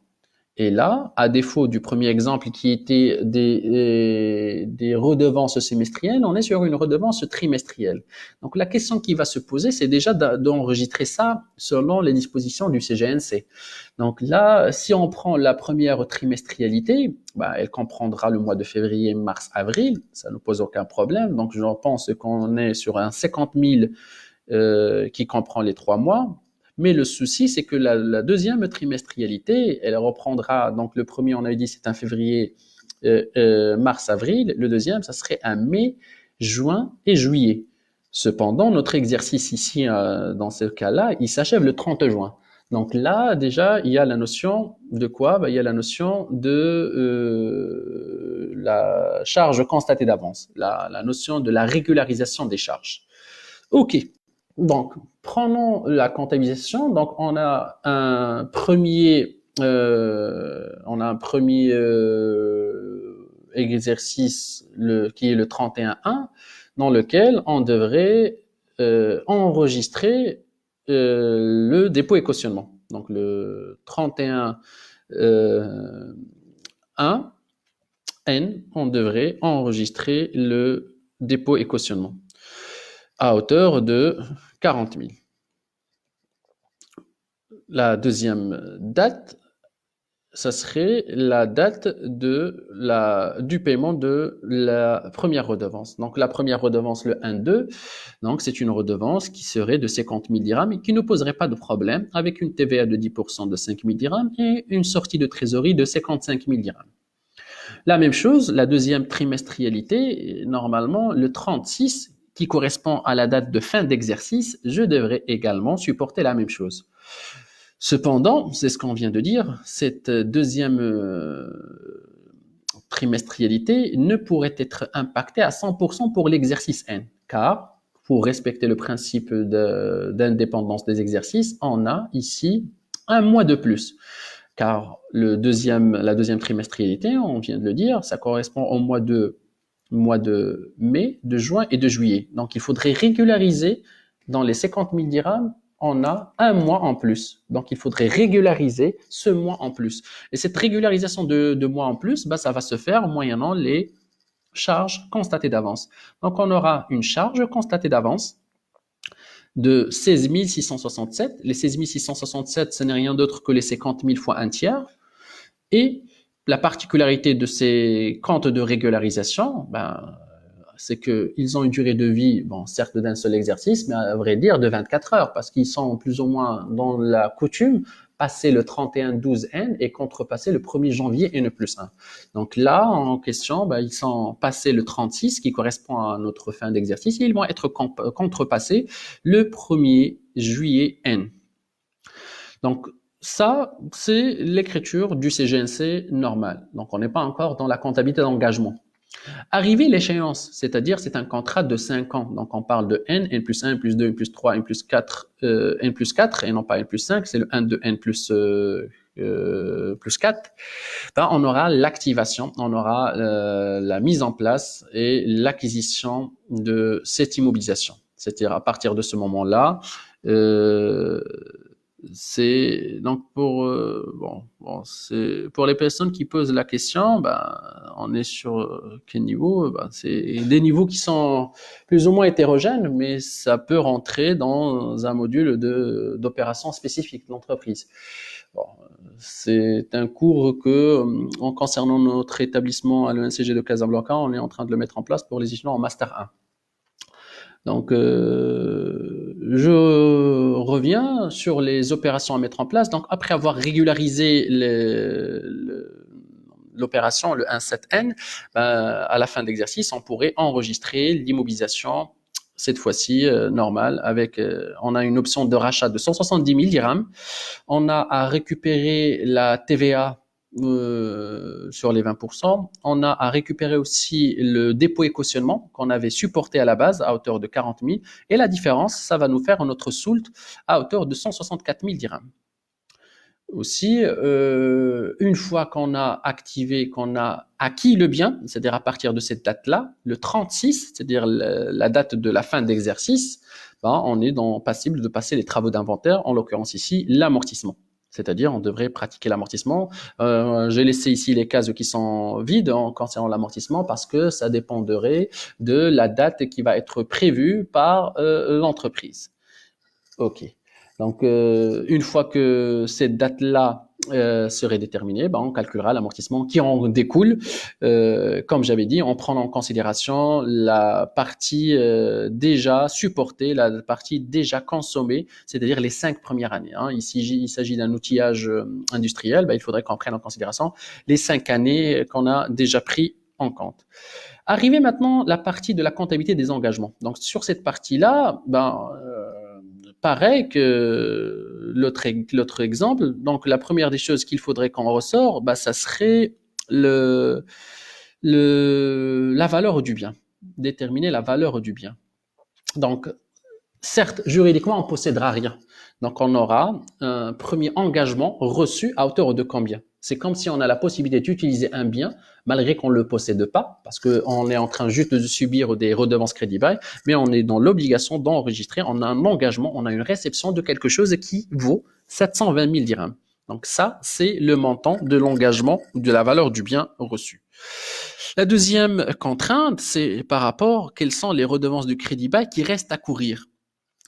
Et là, à défaut du premier exemple qui était des redevances semestrielles, on est sur une redevance trimestrielle. Donc la question qui va se poser, c'est déjà d'enregistrer ça selon les dispositions du CGNC. Donc là, si on prend la première trimestrialité, elle comprendra le mois de février, mars, avril, ça ne pose aucun problème. Donc je pense qu'on est sur un 50 000 qui comprend les 3 mois. Mais le souci, c'est que la deuxième trimestrialité, elle reprendra, donc le premier, on avait dit, c'est un février, mars, avril. Le deuxième, ça serait un mai, juin et juillet. Cependant, notre exercice ici, dans ce cas-là, il s'achève le 30 juin. Donc là, déjà, il y a la notion de quoi? Il y a la notion de la charge constatée d'avance, la notion de la régularisation des charges. OK. Donc, prenons la comptabilisation. Donc, on a un premier exercice qui est le 31-1, dans lequel on devrait enregistrer le dépôt et cautionnement. Donc, le 31 1 N, on devrait enregistrer le dépôt et cautionnement à hauteur de 40 000. La deuxième date, ça serait la date du paiement de la première redevance. Donc la première redevance, le 1-2, donc c'est une redevance qui serait de 50 000 dirhams et qui ne poserait pas de problème avec une TVA de 10% de 5 000 dirhams et une sortie de trésorerie de 55 000 dirhams. La même chose, la deuxième trimestrialité, normalement le 36, qui correspond à la date de fin d'exercice, je devrais également supporter la même chose. Cependant, c'est ce qu'on vient de dire, cette deuxième trimestrialité ne pourrait être impactée à 100% pour l'exercice N, car pour respecter le principe d'indépendance des exercices, on a ici un mois de plus. Car la deuxième trimestrialité, on vient de le dire, ça correspond au mois de mai, de juin et de juillet. Donc, il faudrait régulariser dans les 50 000 dirhams, on a un mois en plus. Donc, il faudrait régulariser ce mois en plus. Et cette régularisation de mois en plus, bah, ça va se faire moyennant les charges constatées d'avance. Donc, on aura une charge constatée d'avance de 16 667. Les 16 667, ce n'est rien d'autre que les 50 000 fois un tiers. Et la particularité de ces comptes de régularisation, ben, c'est qu'ils ont une durée de vie, bon, certes d'un seul exercice, mais à vrai dire de 24 heures, parce qu'ils sont plus ou moins dans la coutume passer le 31-12N et contrepasser le 1er janvier N plus 1. Donc là, en question, ben, ils sont passés le 36, qui correspond à notre fin d'exercice, et ils vont être contrepassés le 1er juillet N. Donc, ça, c'est l'écriture du CGNC normal. Donc, on n'est pas encore dans la comptabilité d'engagement. Arrivé l'échéance, c'est-à-dire c'est un contrat de 5 ans. Donc, on parle de N, N plus 1, N plus 2, N plus 3, N plus 4, N plus 4, et non pas N plus 5, c'est le 1 de N plus 4. Ben, on aura l'activation, on aura la mise en place et l'acquisition de cette immobilisation. C'est-à-dire à partir de ce moment-là, c'est donc c'est pour les personnes qui posent la question, on est sur quel niveau? C'est des niveaux qui sont plus ou moins hétérogènes, mais ça peut rentrer dans un module d'opération spécifique de l'entreprise. Bon, c'est un cours que, en concernant notre établissement à l'ENCG de Casablanca, on est en train de le mettre en place pour les étudiants en Master 1. Donc, je reviens sur les opérations à mettre en place. Donc, après avoir régularisé l'opération, le 1.7N, à la fin de l'exercice, on pourrait enregistrer l'immobilisation, cette fois-ci normale, avec, on a une option de rachat de 170 000 dirhams. On a à récupérer la TVA sur les 20%. On a à récupérer aussi le dépôt et cautionnement qu'on avait supporté à la base à hauteur de 40 000. Et la différence, ça va nous faire notre soult à hauteur de 164 000 dirhams. Aussi, une fois qu'on a activé, qu'on a acquis le bien, c'est-à-dire à partir de cette date-là, le 36, c'est-à-dire la date de la fin d'exercice, on est passible de passer les travaux d'inventaire, en l'occurrence ici, l'amortissement. C'est-à-dire, on devrait pratiquer l'amortissement. J'ai laissé ici les cases qui sont vides concernant l'amortissement parce que ça dépendrait de la date qui va être prévue par l'entreprise. OK. Donc, une fois que cette date-là serait déterminée, on calculera l'amortissement qui en découle. Comme j'avais dit, en prenant en considération la partie déjà supportée, la partie déjà consommée, c'est-à-dire les 5 premières années. Ici, il s'agit d'un outillage industriel. Il faudrait qu'on prenne en considération les 5 années qu'on a déjà pris en compte. Arrivé maintenant la partie de la comptabilité des engagements. Donc, sur cette partie-là, pareil que l'autre exemple. Donc, la première des choses qu'il faudrait qu'on ressort, ça serait la valeur du bien. Déterminer la valeur du bien. Donc, certes, juridiquement, on ne possédera rien. Donc, on aura un premier engagement reçu à hauteur de combien? C'est comme si on a la possibilité d'utiliser un bien, malgré qu'on ne le possède pas, parce qu'on est en train juste de subir des redevances crédit bail, mais on est dans l'obligation d'enregistrer, on a un engagement, on a une réception de quelque chose qui vaut 720 000 dirhams. Donc ça, c'est le montant de l'engagement ou de la valeur du bien reçu. La deuxième contrainte, c'est par rapport quelles sont les redevances du crédit bail qui restent à courir.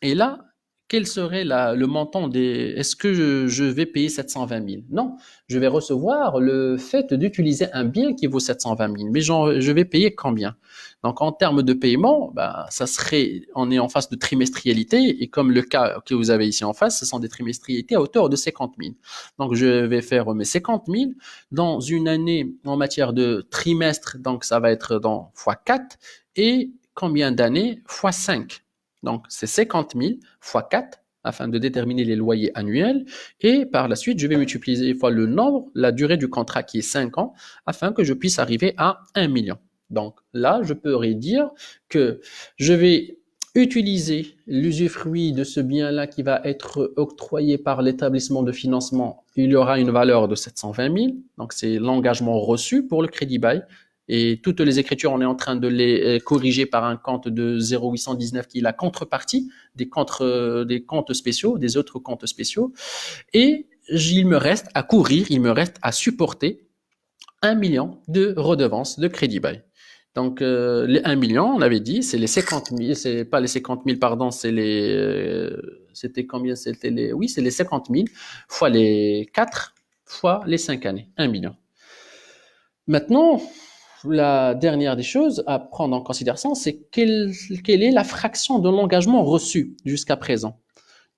Et là, quel serait le montant des... Est-ce que je vais payer 720 000? Non, je vais recevoir le fait d'utiliser un bien qui vaut 720 000. Mais je vais payer combien? Donc, en termes de paiement, bah, ça serait, on est en face de trimestrialité. Et comme le cas que vous avez ici en face, ce sont des trimestrialités à hauteur de 50 000. Donc, je vais faire mes 50 000 dans une année en matière de trimestre. Donc, ça va être dans x4. Et combien d'années? x5. Donc, c'est 50 000 fois 4 afin de déterminer les loyers annuels. Et par la suite, je vais multiplier fois le nombre, la durée du contrat qui est 5 ans, afin que je puisse arriver à 1 million. Donc là, je pourrais dire que je vais utiliser l'usufruit de ce bien-là qui va être octroyé par l'établissement de financement. Il y aura une valeur de 720 000. Donc, c'est l'engagement reçu pour le crédit bail. Et toutes les écritures, on est en train de les corriger par un compte de 0819 qui est la contrepartie des comptes spéciaux, des autres comptes spéciaux. Et il me reste à courir, il me reste à supporter 1 million de redevances de crédit bail. Donc, les 1 million, on avait dit, c'est les 50 000, c'est pas les 50 000, pardon, c'est c'était combien? Oui, c'est les 50 000 fois les 4 fois les 5 années, 1 million. Maintenant, la dernière des choses à prendre en considération, c'est quelle est la fraction de l'engagement reçu jusqu'à présent.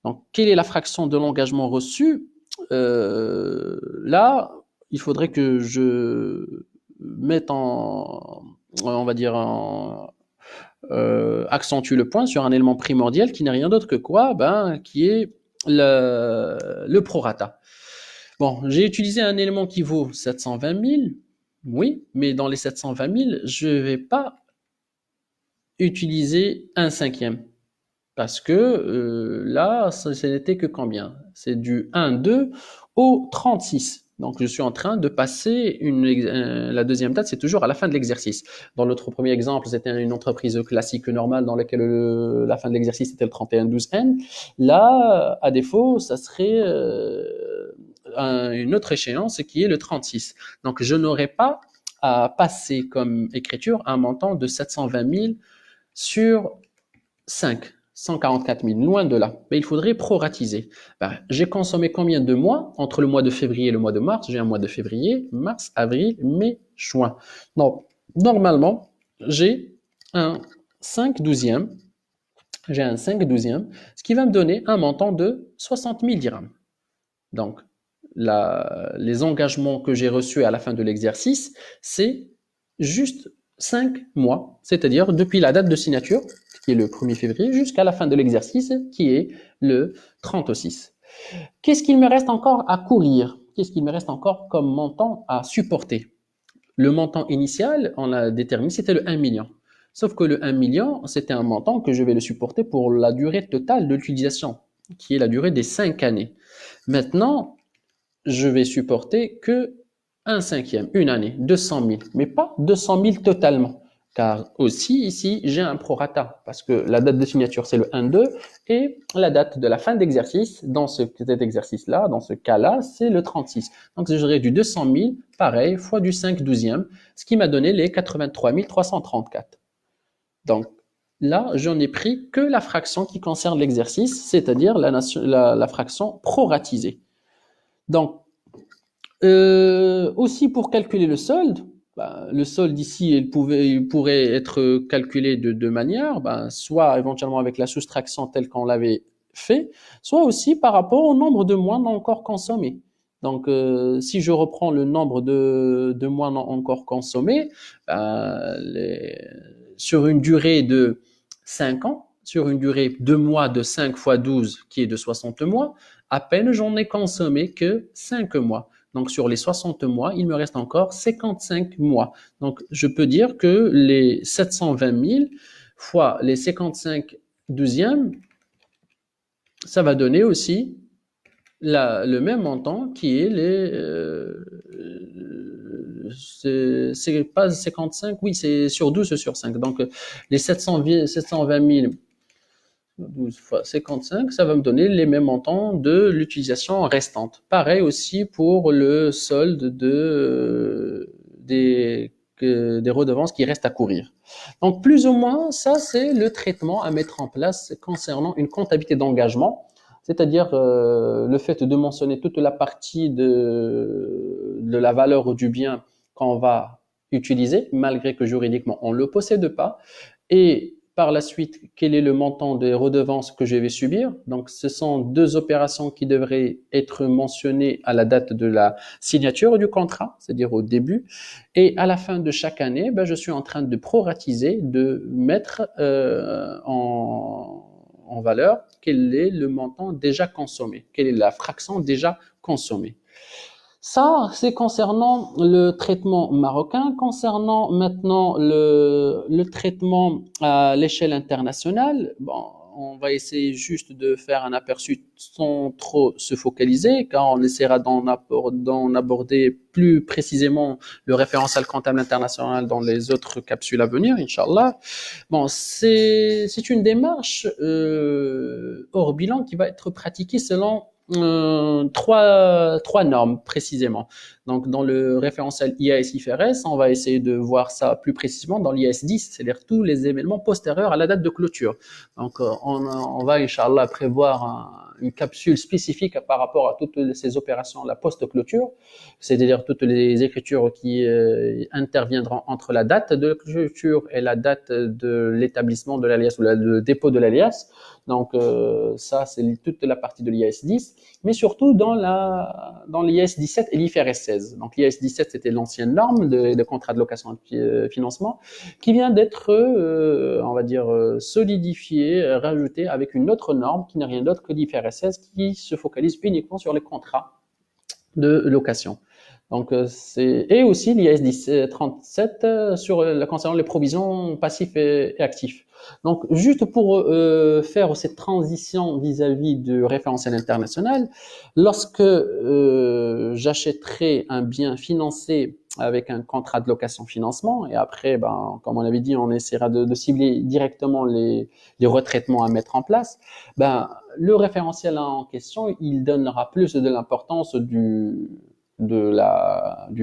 Donc, quelle est la fraction de l'engagement reçu? Là, il faudrait que je mette on va dire, accentue le point sur un élément primordial qui n'est rien d'autre que quoi? Qui est le prorata. Bon, j'ai utilisé un élément qui vaut 720 000. Oui, mais dans les 720 000, je ne vais pas utiliser un cinquième. Parce que là, ce n'était que combien? C'est du 1,2 au 36. Donc, je suis en train de passer la deuxième date, c'est toujours à la fin de l'exercice. Dans notre premier exemple, c'était une entreprise classique normale dans laquelle la fin de l'exercice était le 31/12N. Là, à défaut, ça serait une autre échéance qui est le 36. Donc, je n'aurai pas à passer comme écriture un montant de 720 000 sur 5. 144 000, loin de là. Mais il faudrait proratiser. J'ai consommé combien de mois entre le mois de février et le mois de mars? J'ai un mois de février, mars, avril, mai, juin. Donc, normalement, j'ai un 5/12e. J'ai un 5/12e, ce qui va me donner un montant de 60 000 dirhams. Donc, les engagements que j'ai reçus à la fin de l'exercice, c'est juste 5 mois, c'est-à-dire depuis la date de signature, qui est le 1er février, jusqu'à la fin de l'exercice, qui est le 36. Qu'est-ce qu'il me reste encore à courir? Qu'est-ce qu'il me reste encore comme montant à supporter? Le montant initial, on l'a déterminé, c'était le 1 million. Sauf que le 1 million, c'était un montant que je vais le supporter pour la durée totale de l'utilisation, qui est la durée des 5 années. Maintenant, je vais supporter que un cinquième, une année, 200 000, mais pas 200 000 totalement. Car aussi, ici, j'ai un prorata, parce que la date de signature, c'est le 1-2, et la date de la fin d'exercice, dans cet exercice-là, dans ce cas-là, c'est le 36. Donc, j'aurai du 200 000, pareil, fois du 5/12e, ce qui m'a donné les 83 334. Donc, là, j'en ai pris que la fraction qui concerne l'exercice, c'est-à-dire la fraction proratisée. Donc, aussi pour calculer le solde, le solde ici, il pourrait être calculé de deux manières, soit éventuellement avec la soustraction telle qu'on l'avait fait, soit aussi par rapport au nombre de mois non encore consommés. Donc, si je reprends le nombre de mois non encore consommés, sur une durée de 5 ans, sur une durée de mois de 5 fois 12 qui est de 60 mois, à peine j'en ai consommé que 5 mois. Donc, sur les 60 mois, il me reste encore 55 mois. Donc, je peux dire que les 720 000 fois les 55 douzièmes, ça va donner aussi le même montant qui est c'est pas 55, oui, c'est sur 12 sur 5. Donc, les 720 000 12 fois 55, ça va me donner les mêmes montants de l'utilisation restante. Pareil aussi pour le solde des redevances qui restent à courir. Donc, plus ou moins, ça, c'est le traitement à mettre en place concernant une comptabilité d'engagement, c'est-à-dire le fait de mentionner toute la partie de la valeur du bien qu'on va utiliser, malgré que juridiquement on ne le possède pas, et par la suite, quel est le montant des redevances que je vais subir. Donc, ce sont deux opérations qui devraient être mentionnées à la date de la signature du contrat, c'est-à-dire au début. Et à la fin de chaque année, ben, je suis en train de proratiser, de mettre en valeur quel est le montant déjà consommé, quelle est la fraction déjà consommée. Ça, c'est concernant le traitement marocain. Concernant maintenant le traitement à l'échelle internationale, bon, on va essayer juste de faire un aperçu sans trop se focaliser, car on essaiera d'en aborder plus précisément le référentiel comptable international dans les autres capsules à venir, Inch'Allah. Bon, c'est une démarche hors bilan qui va être pratiquée selon trois normes précisément. Donc, dans le référentiel IAS-IFRS, on va essayer de voir ça plus précisément dans l'IAS 10, c'est-à-dire tous les événements postérieurs à la date de clôture. Donc, on va, Inch'Allah, prévoir une capsule spécifique par rapport à toutes ces opérations, la post-clôture, c'est-à-dire toutes les écritures qui interviendront entre la date de clôture et la date de l'établissement de l'alias ou le dépôt de l'alias. Donc, ça, c'est toute la partie de l'IAS 10, mais surtout dans l'IAS 17 et l'IFRS 16. Donc, l'IAS 17, c'était l'ancienne norme de contrat de location de financement qui vient d'être, on va dire, solidifiée, rajoutée avec une autre norme qui n'est rien d'autre que l'IFRS 16 qui se focalise uniquement sur les contrats de location. Donc, et aussi l'IAS 37 concernant les provisions passifs et actifs. Donc, juste pour faire cette transition vis-à-vis du référentiel international, lorsque j'achèterai un bien financé avec un contrat de location-financement, et après, ben, comme on avait dit, on essaiera de cibler directement les retraitements à mettre en place, ben, le référentiel en question, il donnera plus de l'importance du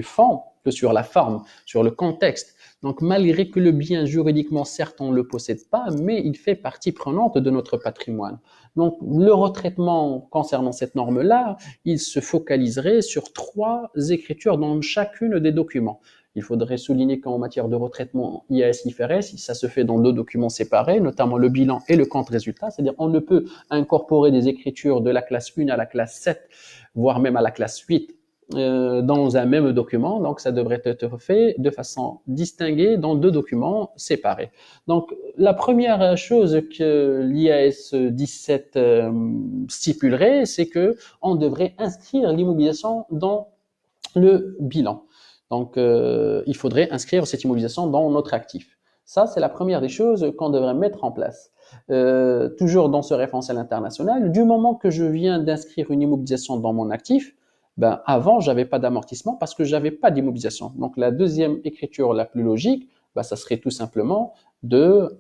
fond que sur la forme, sur le contexte. Donc, malgré que le bien juridiquement, certes, on ne le possède pas, mais il fait partie prenante de notre patrimoine. Donc, le retraitement concernant cette norme-là, il se focaliserait sur trois écritures dans chacune des documents. Il faudrait souligner qu'en matière de retraitement IAS-IFRS, ça se fait dans deux documents séparés, notamment le bilan et le compte résultat. C'est-à-dire on ne peut incorporer des écritures de la classe 1 à la classe 7, voire même à la classe 8, dans un même document. Donc, ça devrait être fait de façon distinguée dans deux documents séparés. Donc, la première chose que l'IAS 17 stipulerait, c'est que on devrait inscrire l'immobilisation dans le bilan. Donc, il faudrait inscrire cette immobilisation dans notre actif. Ça, c'est la première des choses qu'on devrait mettre en place. Toujours dans ce référentiel international, du moment que je viens d'inscrire une immobilisation dans mon actif, ben, avant, j'avais pas d'amortissement parce que j'avais pas d'immobilisation. Donc, la deuxième écriture la plus logique, ben, ça serait tout simplement de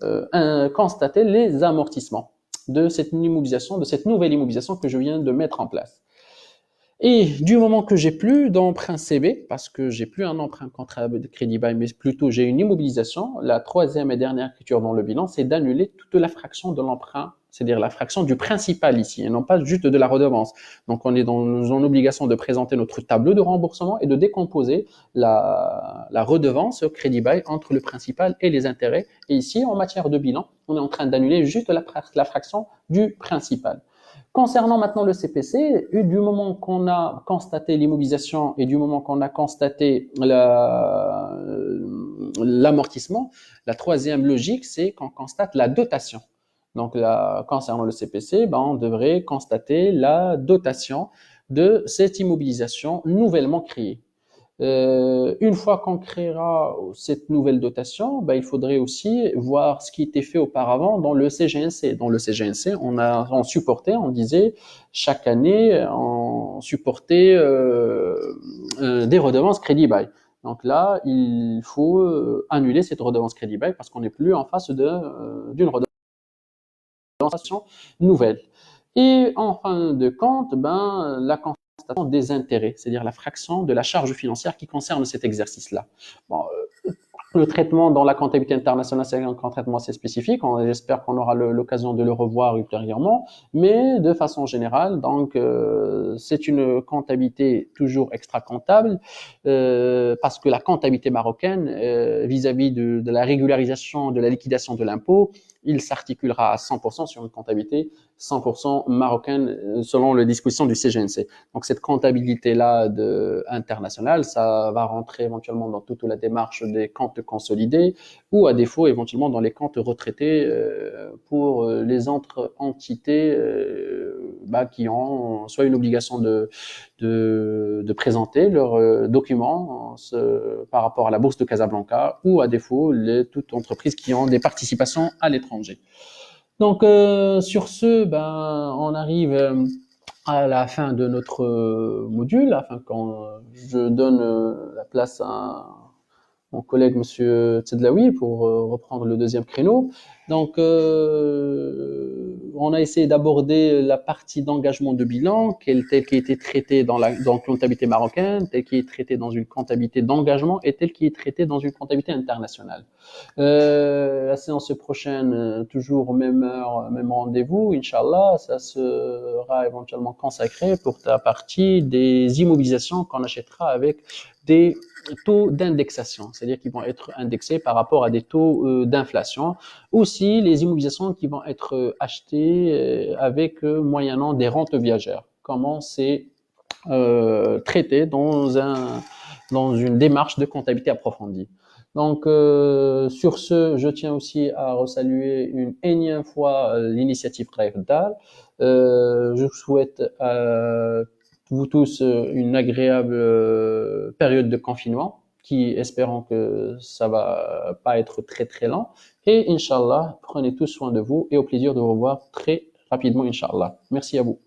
constater les amortissements de cette immobilisation, de cette nouvelle immobilisation que je viens de mettre en place. Et du moment que j'ai plus d'emprunt CB, parce que j'ai plus un emprunt contrat de crédit bail, mais plutôt j'ai une immobilisation, la troisième et dernière écriture dans le bilan, c'est d'annuler toute la fraction de l'emprunt, c'est-à-dire la fraction du principal ici, et non pas juste de la redevance. Donc on est dans une obligation de présenter notre tableau de remboursement et de décomposer la redevance crédit bail entre le principal et les intérêts. Et ici, en matière de bilan, on est en train d'annuler juste la fraction du principal. Concernant maintenant le CPC, du moment qu'on a constaté l'immobilisation et du moment qu'on a constaté l'amortissement, la troisième logique, c'est qu'on constate la dotation. Donc, concernant le CPC, ben, on devrait constater la dotation de cette immobilisation nouvellement créée. Une fois qu'on créera cette nouvelle dotation, ben, il faudrait aussi voir ce qui était fait auparavant dans le CGNC. Dans le CGNC, on supportait, on disait chaque année, on supportait des redevances crédit bail. Donc là, il faut annuler cette redevance crédit bail parce qu'on n'est plus en face d'une redevance nouvelle. Et en fin de compte, ben, la constatation des intérêts, c'est-à-dire la fraction de la charge financière qui concerne cet exercice-là. Bon, le traitement dans la comptabilité internationale, c'est un traitement assez spécifique. J'espère qu'on aura l'occasion de le revoir ultérieurement. Mais de façon générale, donc, c'est une comptabilité toujours extra-comptable parce que la comptabilité marocaine, vis-à-vis de la régularisation, de la liquidation de l'impôt, il s'articulera à 100% sur une comptabilité 100% marocaine selon les dispositions du CGNC. Donc cette comptabilité-là internationale, ça va rentrer éventuellement dans toute la démarche des comptes consolidés ou à défaut éventuellement dans les comptes retraités pour les autres entités qui ont soit une obligation de présenter leurs documents par rapport à la bourse de Casablanca ou à défaut toutes entreprises qui ont des participations à l'étranger. Donc sur ce, ben on arrive à la fin de notre module, afin que je donne la place à mon collègue Monsieur Tsedlaoui pour reprendre le deuxième créneau. Donc, on a essayé d'aborder la partie d'engagement de bilan, telle qui a été traitée dans la comptabilité marocaine, telle qui est traitée dans une comptabilité d'engagement et telle qui est traitée dans une comptabilité internationale. La séance prochaine, toujours même heure, même rendez-vous, Inch'Allah, ça sera éventuellement consacré pour ta partie des immobilisations qu'on achètera avec des taux d'indexation, c'est-à-dire qu'ils vont être indexés par rapport à des taux d'inflation. Aussi, les immobilisations qui vont être achetées avec moyennant des rentes viagères. Comment c'est traité dans une démarche de comptabilité approfondie. Donc, sur ce, je tiens aussi à resaluer une énième fois l'initiative Raifdal. Je vous souhaite vous tous une agréable période de confinement qui, espérons que ça va pas être très très lent. Et Inch'Allah, prenez tous soin de vous et au plaisir de vous revoir très rapidement, Inch'Allah. Merci à vous.